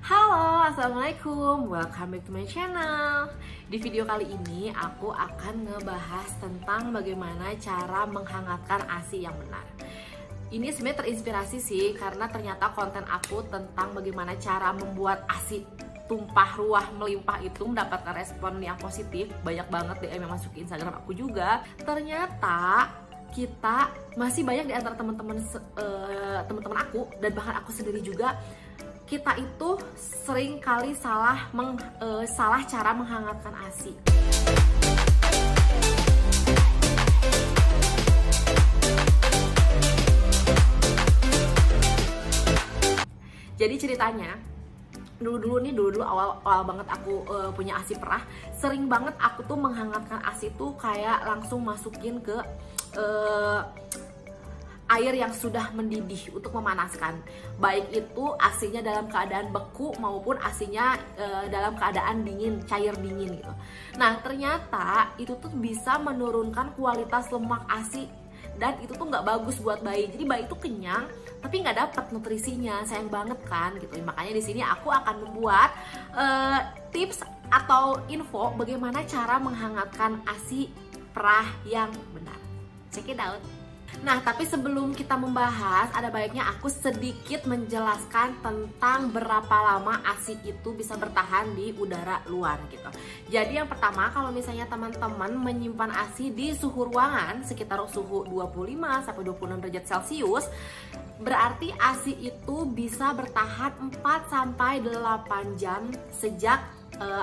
Halo, assalamualaikum, welcome back to my channel. Di video kali ini aku akan ngebahas tentang bagaimana cara menghangatkan ASI yang benar. Ini sebenarnya terinspirasi sih karena ternyata konten aku tentang bagaimana cara membuat ASI tumpah ruah melimpah itu mendapatkan respon yang positif. Banyak banget DM yang masuk ke Instagram aku juga. Ternyata kita masih banyak di antara teman-teman aku dan bahkan aku sendiri juga, kita itu sering kali salah cara menghangatkan ASI. Jadi ceritanya dulu awal banget aku punya ASI perah, sering banget aku tuh menghangatkan ASI tuh kayak langsung masukin ke air yang sudah mendidih untuk memanaskan, baik itu ASInya dalam keadaan beku maupun ASInya dalam keadaan dingin, cair dingin gitu. Nah ternyata itu tuh bisa menurunkan kualitas lemak ASI dan itu tuh nggak bagus buat bayi. Jadi bayi tuh kenyang tapi nggak dapat nutrisinya, sayang banget kan gitu. Makanya di sini aku akan membuat tips atau info bagaimana cara menghangatkan ASI perah yang benar. Check it out. Nah, tapi sebelum kita membahas, ada baiknya aku sedikit menjelaskan tentang berapa lama ASI itu bisa bertahan di udara luar gitu. Jadi yang pertama, kalau misalnya teman-teman menyimpan ASI di suhu ruangan sekitar suhu 25 sampai 26 derajat Celcius, berarti ASI itu bisa bertahan 4 sampai 8 jam sejak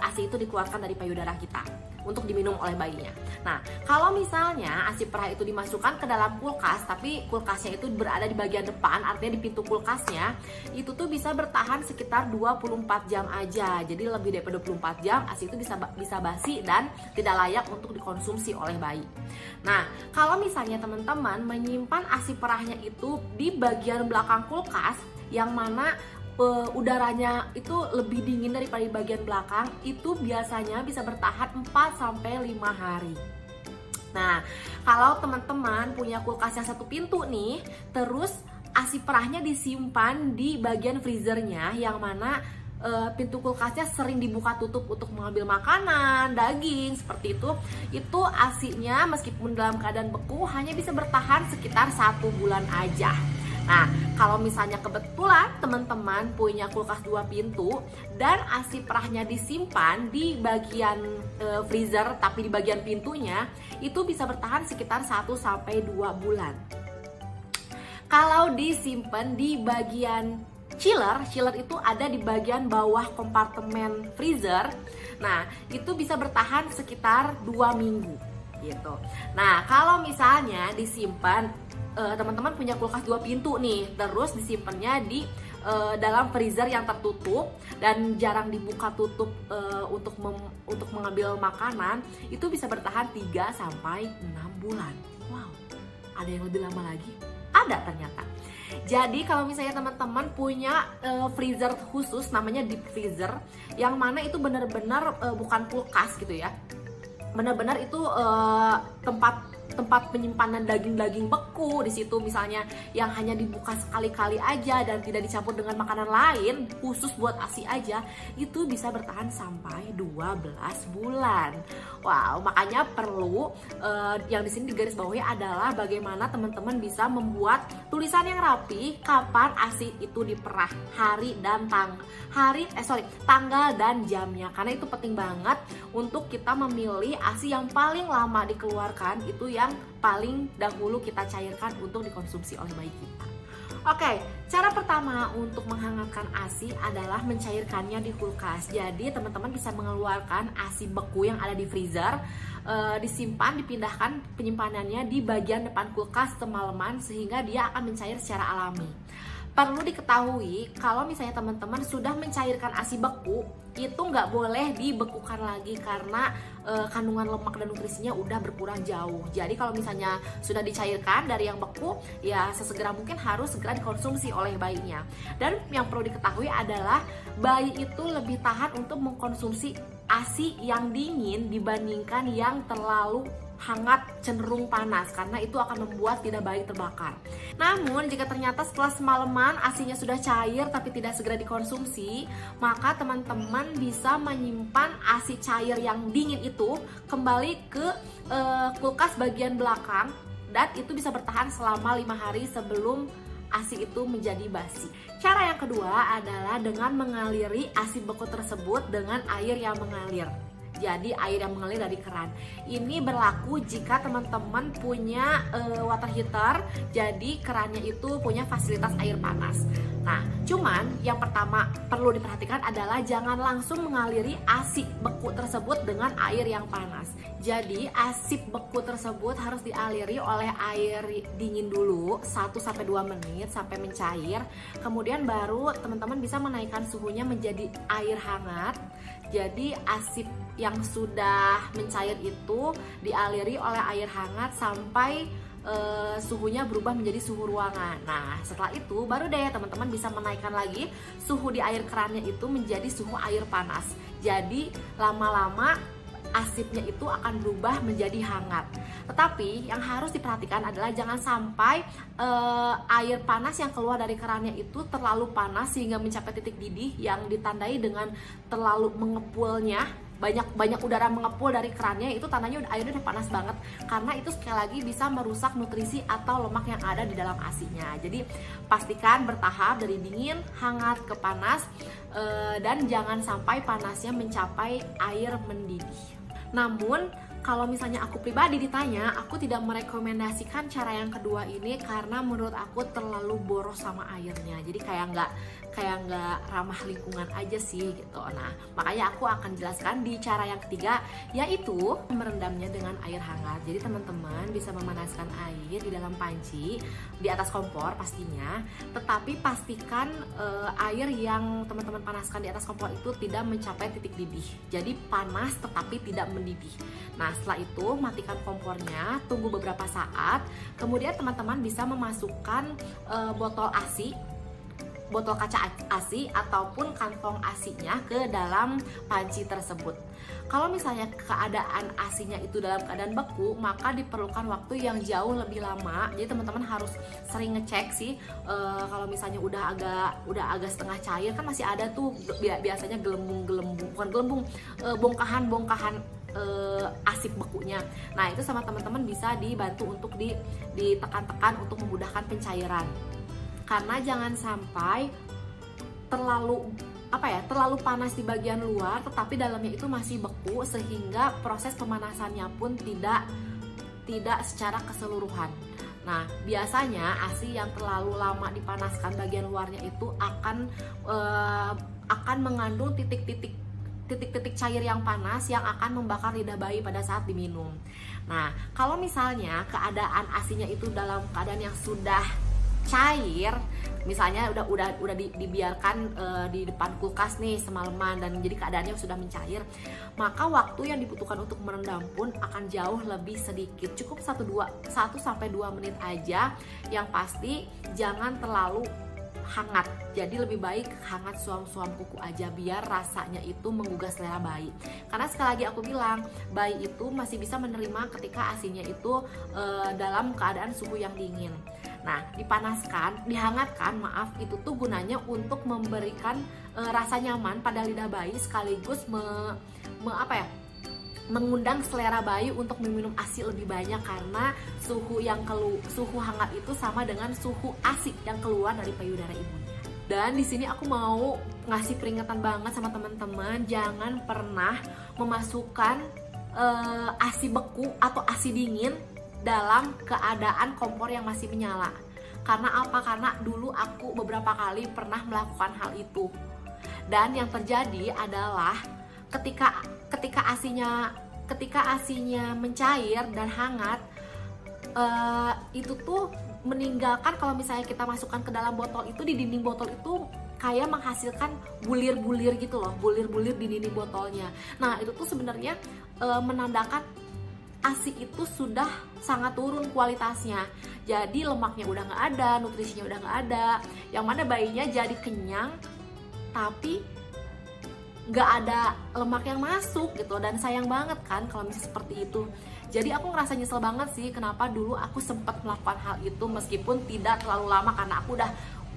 ASI itu dikeluarkan dari payudara kita untuk diminum oleh bayinya. Nah, kalau misalnya ASI perah itu dimasukkan ke dalam kulkas, tapi kulkasnya itu berada di bagian depan, artinya di pintu kulkasnya, itu tuh bisa bertahan sekitar 24 jam aja. Jadi lebih daripada 24 jam, ASI itu bisa basi dan tidak layak untuk dikonsumsi oleh bayi. Nah, kalau misalnya teman-teman menyimpan ASI perahnya itu di bagian belakang kulkas, yang mana udaranya itu lebih dingin daripada di bagian belakang, itu biasanya bisa bertahan 4 sampai 5 hari. Nah, kalau teman-teman punya kulkas yang satu pintu nih, terus ASI perahnya disimpan di bagian freezernya, yang mana pintu kulkasnya sering dibuka tutup untuk mengambil makanan, daging, seperti itu ASInya meskipun dalam keadaan beku hanya bisa bertahan sekitar 1 bulan aja. Nah, kalau misalnya kebetulan teman-teman punya kulkas 2 pintu dan ASI perahnya disimpan di bagian freezer tapi di bagian pintunya, itu bisa bertahan sekitar 1 sampai 2 bulan. Kalau disimpan di bagian chiller itu ada di bagian bawah kompartemen freezer. Nah, itu bisa bertahan sekitar 2 minggu gitu. Nah, kalau misalnya disimpan teman-teman punya kulkas 2 pintu nih, terus disimpannya di dalam freezer yang tertutup dan jarang dibuka tutup untuk mengambil makanan, itu bisa bertahan 3 sampai 6 bulan. Wow, ada yang lebih lama lagi? Ada ternyata. Jadi kalau misalnya teman-teman punya freezer khusus namanya deep freezer, yang mana itu benar-benar bukan kulkas gitu ya, benar-benar itu tempat penyimpanan daging-daging beku di situ misalnya, yang hanya dibuka sekali-kali aja dan tidak dicampur dengan makanan lain, khusus buat ASI aja, itu bisa bertahan sampai 12 bulan. Wow, makanya perlu yang di sini digaris bawahi adalah bagaimana teman-teman bisa membuat tulisan yang rapi kapan ASI itu diperah, tanggal dan jamnya, karena itu penting banget untuk kita memilih ASI yang paling lama dikeluarkan, itu yang paling dahulu kita cairkan untuk dikonsumsi oleh bayi kita. Oke, cara pertama untuk menghangatkan ASI adalah mencairkannya di kulkas. Jadi teman-teman bisa mengeluarkan ASI beku yang ada di freezer, disimpan, dipindahkan penyimpanannya di bagian depan kulkas semalaman sehingga dia akan mencair secara alami. Perlu diketahui kalau misalnya teman-teman sudah mencairkan ASI beku, itu nggak boleh dibekukan lagi karena kandungan lemak dan nutrisinya udah berkurang jauh. Jadi kalau misalnya sudah dicairkan dari yang beku, ya sesegera mungkin harus segera dikonsumsi oleh bayinya. Dan yang perlu diketahui adalah bayi itu lebih tahan untuk mengkonsumsi ASI yang dingin dibandingkan yang terlalu hangat cenderung panas, karena itu akan membuat lidah bayi terbakar. Namun jika ternyata setelah semalaman ASINya sudah cair tapi tidak segera dikonsumsi, maka teman-teman bisa menyimpan ASI cair yang dingin itu kembali ke kulkas bagian belakang, dan itu bisa bertahan selama 5 hari sebelum ASI itu menjadi basi. Cara yang kedua adalah dengan mengaliri ASI beku tersebut dengan air yang mengalir. Jadi air yang mengalir dari keran. Ini berlaku jika teman-teman punya water heater, jadi kerannya itu punya fasilitas air panas. Nah, cuman yang pertama perlu diperhatikan adalah jangan langsung mengaliri ASI beku tersebut dengan air yang panas. Jadi ASI beku tersebut harus dialiri oleh air dingin dulu 1-2 menit sampai mencair. Kemudian baru teman-teman bisa menaikkan suhunya menjadi air hangat. Jadi ASI yang sudah mencair itu dialiri oleh air hangat sampai suhunya berubah menjadi suhu ruangan. Nah, setelah itu baru deh teman-teman bisa menaikkan lagi suhu di air kerannya itu menjadi suhu air panas. Jadi lama-lama asipnya itu akan berubah menjadi hangat. Tetapi yang harus diperhatikan adalah jangan sampai air panas yang keluar dari kerannya itu terlalu panas sehingga mencapai titik didih yang ditandai dengan terlalu mengepulnya, banyak udara mengepul dari kerannya, itu tandanya airnya udah panas banget, karena itu sekali lagi bisa merusak nutrisi atau lemak yang ada di dalam ASINya. Jadi pastikan bertahap dari dingin, hangat ke panas, dan jangan sampai panasnya mencapai air mendidih. Namun kalau misalnya aku pribadi ditanya, aku tidak merekomendasikan cara yang kedua ini karena menurut aku terlalu boros sama airnya. Jadi kayak nggak ramah lingkungan aja sih gitu. Nah, makanya aku akan jelaskan di cara yang ketiga, yaitu merendamnya dengan air hangat. Jadi teman-teman bisa memanaskan air di dalam panci di atas kompor pastinya, tetapi pastikan air yang teman-teman panaskan di atas kompor itu tidak mencapai titik didih. Jadi panas tetapi tidak mendidih. Nah, setelah itu matikan kompornya, tunggu beberapa saat, kemudian teman-teman bisa memasukkan botol kaca ASI ataupun kantong ASINya ke dalam panci tersebut. Kalau misalnya keadaan ASINya itu dalam keadaan beku, maka diperlukan waktu yang jauh lebih lama. Jadi teman-teman harus sering ngecek sih. Kalau misalnya udah agak setengah cair, kan masih ada tuh biasanya bongkahan asip bekunya. Nah, itu sama teman-teman bisa dibantu untuk ditekan-tekan untuk memudahkan pencairan. Karena jangan sampai terlalu panas di bagian luar tetapi dalamnya itu masih beku, sehingga proses pemanasannya pun tidak secara keseluruhan. Nah, biasanya ASI yang terlalu lama dipanaskan bagian luarnya itu akan mengandung titik-titik cair yang panas yang akan membakar lidah bayi pada saat diminum. Nah, kalau misalnya keadaan ASINya itu dalam keadaan yang sudah cair, misalnya udah dibiarkan di depan kulkas nih semalaman dan jadi keadaannya sudah mencair, maka waktu yang dibutuhkan untuk merendam pun akan jauh lebih sedikit. Cukup 1-2 menit aja. Yang pasti jangan terlalu hangat. Jadi lebih baik hangat suam-suam kuku aja biar rasanya itu menggugah selera bayi. Karena sekali lagi aku bilang, bayi itu masih bisa menerima ketika ASINya itu dalam keadaan suhu yang dingin. Nah, dihangatkan, itu tuh gunanya untuk memberikan rasa nyaman pada lidah bayi sekaligus mengundang selera bayi untuk meminum ASI lebih banyak, karena suhu hangat itu sama dengan suhu ASI yang keluar dari payudara ibunya. Dan di sini aku mau ngasih peringatan banget sama teman-teman, jangan pernah memasukkan ASI beku atau ASI dingin dalam keadaan kompor yang masih menyala. Karena apa? Karena dulu aku beberapa kali pernah melakukan hal itu. Dan yang terjadi adalah ketika ASINya mencair dan hangat, itu tuh meninggalkan, kalau misalnya kita masukkan ke dalam botol itu, di dinding botol itu kayak menghasilkan bulir-bulir gitu loh, bulir-bulir di dinding botolnya. Nah, itu tuh sebenarnya menandakan ASI itu sudah sangat turun kualitasnya. Jadi lemaknya udah nggak ada, nutrisinya udah nggak ada, yang mana bayinya jadi kenyang tapi nggak ada lemak yang masuk gitu, dan sayang banget kan kalau misalnya seperti itu. Jadi aku ngerasa nyesel banget sih kenapa dulu aku sempat melakukan hal itu, meskipun tidak terlalu lama karena aku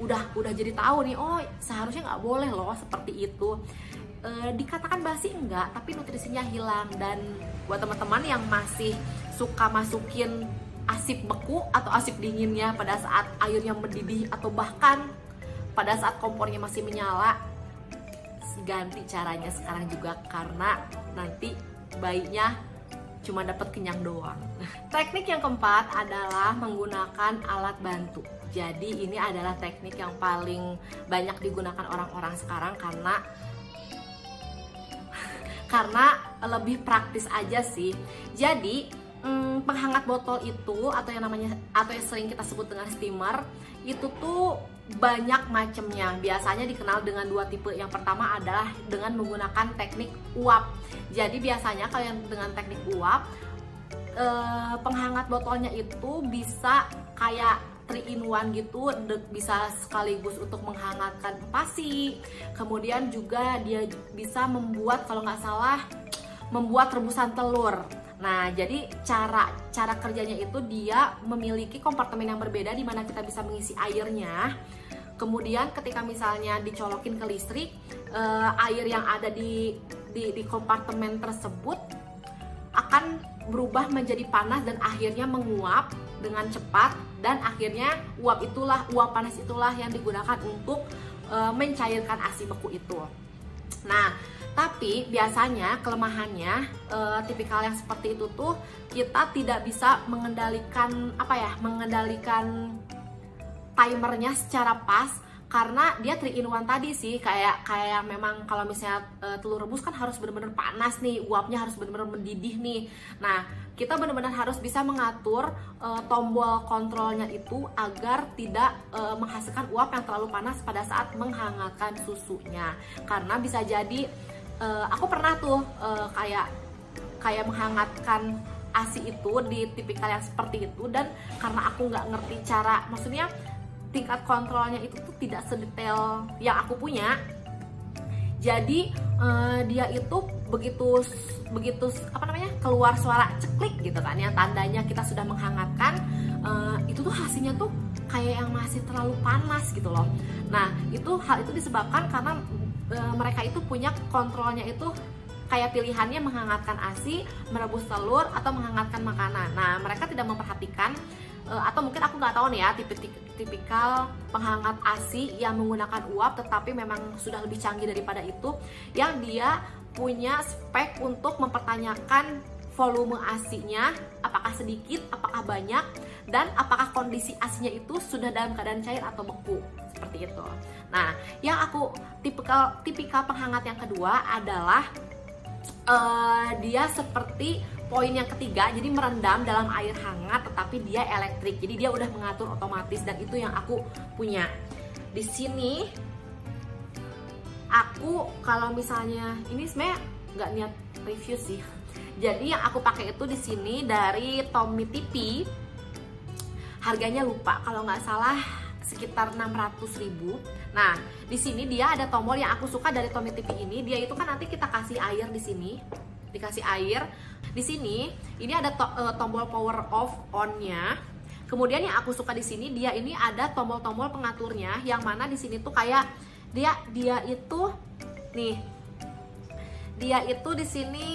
udah jadi tahu nih, oh seharusnya nggak boleh loh seperti itu. Dikatakan basi enggak, tapi nutrisinya hilang. Dan buat teman-teman yang masih suka masukin asip beku atau asip dinginnya pada saat airnya mendidih atau bahkan pada saat kompornya masih menyala, ganti caranya sekarang juga, karena nanti bayinya cuma dapat kenyang doang. Teknik yang keempat adalah menggunakan alat bantu. Jadi ini adalah teknik yang paling banyak digunakan orang-orang sekarang karena lebih praktis aja sih. Jadi penghangat botol itu atau yang sering kita sebut dengan steamer itu tuh banyak macamnya. Biasanya dikenal dengan 2 tipe. Yang pertama adalah dengan menggunakan teknik uap. Jadi biasanya kalau yang dengan teknik uap, penghangat botolnya itu bisa kayak 3-in-1 gitu, bisa sekaligus untuk menghangatkan pasi. Kemudian juga dia bisa membuat, kalau nggak salah, membuat rebusan telur. Nah, jadi cara kerjanya itu dia memiliki kompartemen yang berbeda di mana kita bisa mengisi airnya. Kemudian ketika misalnya dicolokin ke listrik, air yang ada di kompartemen tersebut akan berubah menjadi panas dan akhirnya menguap dengan cepat, dan akhirnya uap panas itulah yang digunakan untuk mencairkan ASI beku itu. Nah, tapi biasanya kelemahannya tipikal yang seperti itu tuh kita tidak bisa mengendalikan timernya secara pas, karena dia 3-in-1 tadi sih, kayak memang kalau misalnya telur rebus kan harus benar-benar panas nih, uapnya harus benar-benar mendidih nih. Nah, kita benar-benar harus bisa mengatur tombol kontrolnya itu agar tidak menghasilkan uap yang terlalu panas pada saat menghangatkan susunya. Karena bisa jadi aku pernah tuh kayak menghangatkan ASI itu di tipikal yang seperti itu, dan karena aku nggak ngerti cara, maksudnya tingkat kontrolnya itu tuh tidak sedetail yang aku punya. Jadi dia itu begitu keluar suara ceklik gitu kan, yang tandanya kita sudah menghangatkan, itu tuh hasilnya tuh kayak yang masih terlalu panas gitu loh. Nah, hal itu disebabkan karena mereka itu punya kontrolnya itu kayak pilihannya menghangatkan ASI, merebus telur, atau menghangatkan makanan. Nah, mereka tidak memperhatikan, atau mungkin aku nggak tahu nih ya, tipikal penghangat ASI yang menggunakan uap, tetapi memang sudah lebih canggih daripada itu, yang dia punya spek untuk mempertanyakan volume ASI-nya, apakah sedikit, apakah banyak, dan apakah kondisi ASI-nya itu sudah dalam keadaan cair atau beku, seperti itu. Nah, yang aku tipikal penghangat yang kedua adalah dia seperti poin yang ketiga, jadi merendam dalam air hangat tetapi dia elektrik. Jadi dia udah mengatur otomatis, dan itu yang aku punya. Di sini aku kalau misalnya ini sebenarnya nggak niat review sih. Jadi yang aku pakai itu di sini dari Tommy TV. Harganya lupa, kalau nggak salah sekitar 600.000. Nah, di sini dia ada tombol yang aku suka dari Tommy TV ini. Dia itu kan nanti kita kasih air di sini, dikasih air. Di sini ini ada tombol power off on-nya. Kemudian yang aku suka di sini dia ini ada tombol-tombol pengaturnya, yang mana di sini tuh kayak dia itu nih. Dia itu di sini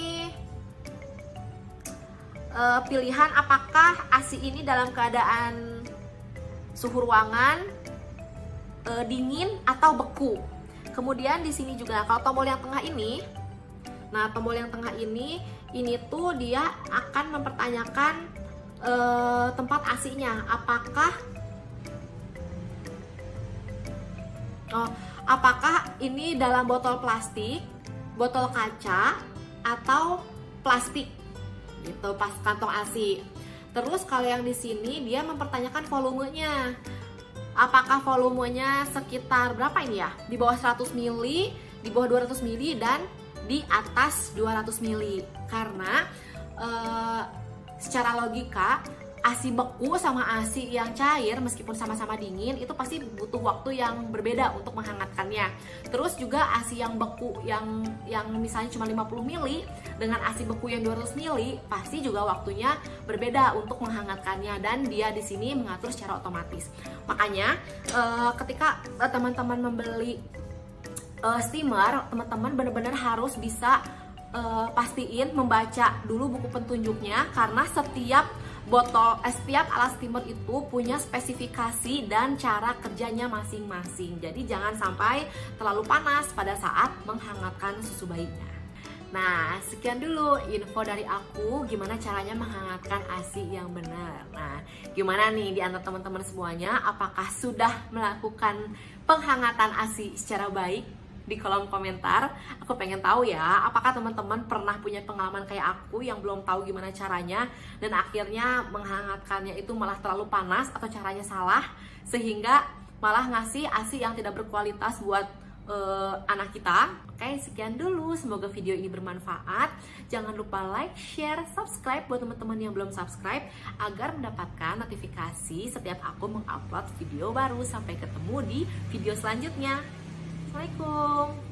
pilihan apakah ASI ini dalam keadaan suhu ruangan, dingin atau beku. Kemudian di sini juga kalau tombol yang tengah ini, nah tombol yang tengah ini tuh dia akan mempertanyakan tempat ASI-nya, apakah ini dalam botol plastik, botol kaca, atau plastik gitu pas kantong ASI. Terus kalau yang di sini dia mempertanyakan volumenya. Apakah volumenya sekitar berapa ini ya? Di bawah 100 ml, di bawah 200 ml, dan di atas 200 ml. Karena secara logika ASI beku sama ASI yang cair meskipun sama-sama dingin itu pasti butuh waktu yang berbeda untuk menghangatkannya. Terus juga ASI yang beku yang misalnya cuma 50 ml dengan ASI beku yang 200 ml pasti juga waktunya berbeda untuk menghangatkannya, dan dia di sini mengatur secara otomatis. Makanya ketika teman-teman membeli steamer, teman-teman benar-benar harus bisa pastiin membaca dulu buku petunjuknya, karena setiap alat steamer itu punya spesifikasi dan cara kerjanya masing-masing. Jadi jangan sampai terlalu panas pada saat menghangatkan susu bayinya. Nah, sekian dulu info dari aku gimana caranya menghangatkan ASI yang benar. Nah, gimana nih di antara teman-teman semuanya, apakah sudah melakukan penghangatan ASI secara baik? Di kolom komentar, aku pengen tahu ya, apakah teman-teman pernah punya pengalaman kayak aku yang belum tahu gimana caranya dan akhirnya menghangatkannya itu malah terlalu panas atau caranya salah sehingga malah ngasih ASI yang tidak berkualitas buat anak kita. Oke, sekian dulu, semoga video ini bermanfaat. Jangan lupa like, share, subscribe buat teman-teman yang belum subscribe agar mendapatkan notifikasi setiap aku mengupload video baru. Sampai ketemu di video selanjutnya. Assalamualaikum.